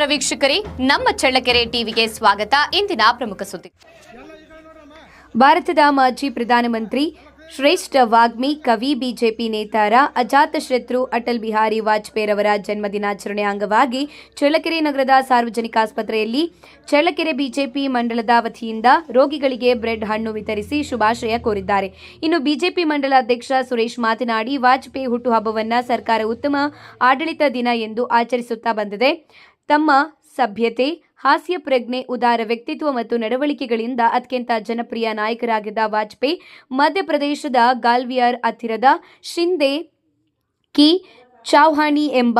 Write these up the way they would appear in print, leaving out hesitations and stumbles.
ವೀಕ್ಷಕರೇ, ನಮ್ಮ ಚಳ್ಳಕೆರೆ ಟಿವಿಗೆ ಸ್ವಾಗತ. ಇಂದಿನ ಪ್ರಮುಖ ಸುದ್ದಿ. ಭಾರತದ ಮಾಜಿ ಪ್ರಧಾನಮಂತ್ರಿ, ಶ್ರೇಷ್ಠ ವಾಗ್ಮಿ, ಕವಿ, ಬಿಜೆಪಿ ನೇತಾರ, ಅಜಾತಶತ್ರು ಅಟಲ್ ಬಿಹಾರಿ ವಾಜಪೇಯಿ ರವರ ಜನ್ಮದಿನಾಚರಣೆ ಅಂಗವಾಗಿ ಚಳ್ಳಕೆರೆ ನಗರದ ಸಾರ್ವಜನಿಕ ಆಸ್ಪತ್ರೆಯಲ್ಲಿ ಚಳ್ಳಕೆರೆ ಬಿಜೆಪಿ ಮಂಡಲದ ವತಿಯಿಂದ ರೋಗಿಗಳಿಗೆ ಬ್ರೆಡ್ ಹಣ್ಣು ವಿತರಿಸಿ ಶುಭಾಶಯ ಕೋರಿದ್ದಾರೆ. ಇನ್ನು ಬಿಜೆಪಿ ಮಂಡಲ ಅಧ್ಯಕ್ಷ ಸುರೇಶ್ ಮಾತನಾಡಿ, ವಾಜಪೇಯಿ ಹುಟ್ಟುಹಬ್ಬವನ್ನು ಸರ್ಕಾರ ಉತ್ತಮ ಆಡಳಿತ ದಿನ ಎಂದು ಆಚರಿಸುತ್ತಾ ಬಂದಿದೆ. ತಮ್ಮ ಸಭ್ಯತೆ, ಹಾಸ್ಯ ಪ್ರಜ್ಞೆ, ಉದಾರ ವ್ಯಕ್ತಿತ್ವ ಮತ್ತು ನಡವಳಿಕೆಗಳಿಂದ ಅತ್ಯಂತ ಜನಪ್ರಿಯ ನಾಯಕರಾಗಿದ್ದ ವಾಜಪೇಯಿ ಮಧ್ಯಪ್ರದೇಶದ ಗಾಲ್ವಿಯರ್ ಹತ್ತಿರದ ಶಿಂದೆ ಕಿ ಚೌಹಾಣಿ ಎಂಬ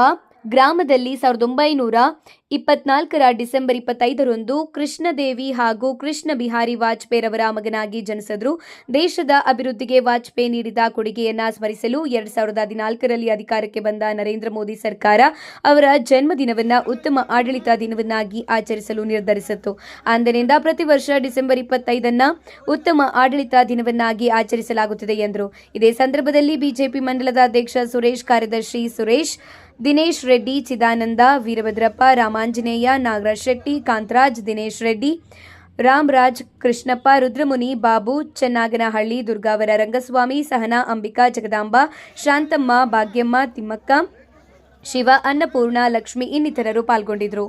ಗ್ರಾಮದಲ್ಲಿ 1924ರ ಡಿಸೆಂಬರ್ 25ರಂದು ಕೃಷ್ಣದೇವಿ ಹಾಗೂ ಕೃಷ್ಣ ಬಿಹಾರಿ ವಾಜಪೇಯಿ ರವರ ಮಗನಾಗಿ ಜನಿಸಿದರು. ದೇಶದ ಅಭಿವೃದ್ಧಿಗೆ ವಾಜಪೇಯಿ ನೀಡಿದ ಕೊಡುಗೆಯನ್ನು ಸ್ಮರಿಸಲು 2014ರಲ್ಲಿ ಅಧಿಕಾರಕ್ಕೆ ಬಂದ ನರೇಂದ್ರ ಮೋದಿ ಸರ್ಕಾರ ಅವರ ಜನ್ಮದಿನವನ್ನು ಉತ್ತಮ ಆಡಳಿತ ದಿನವನ್ನಾಗಿ ಆಚರಿಸಲು ನಿರ್ಧರಿಸಿತ್ತು. ಅಂದಿನಿಂದ ಪ್ರತಿ ವರ್ಷ ಡಿಸೆಂಬರ್ 25ನ್ನು ಉತ್ತಮ ಆಡಳಿತ ದಿನವನ್ನಾಗಿ ಆಚರಿಸಲಾಗುತ್ತಿದೆ ಎಂದರು. ಇದೇ ಸಂದರ್ಭದಲ್ಲಿ ಬಿಜೆಪಿ ಮಂಡಲದ ಅಧ್ಯಕ್ಷ ಸುರೇಶ್, ಕಾರ್ಯದರ್ಶಿ ಸುರೇಶ್, ದಿನೇಶ್ ರೆಡ್ಡಿ, ಚಿದಾನಂದ, ವೀರಭದ್ರಪ್ಪ, ರಾಮಾಂಜನೇಯ, ನಾಗರಾಜ್ ಶೆಟ್ಟಿ, ಕಾಂತರಾಜ್, ದಿನೇಶ್ ರೆಡ್ಡಿ, ರಾಮರಾಜ್, ಕೃಷ್ಣಪ್ಪ, ರುದ್ರಮುನಿ, ಬಾಬು, ಚನ್ನಾಗನಹಳ್ಳಿ, ದುರ್ಗಾವರ ರಂಗಸ್ವಾಮಿ, ಸಹನಾ, ಅಂಬಿಕಾ, ಜಗದಾಂಬ, ಶಾಂತಮ್ಮ, ಭಾಗ್ಯಮ್ಮ, ತಿಮ್ಮಕ್ಕ, ಶಿವ, ಅನ್ನಪೂರ್ಣ, ಲಕ್ಷ್ಮಿ ಇನ್ನಿತರರು ಪಾಲ್ಗೊಂಡಿದ್ದರು.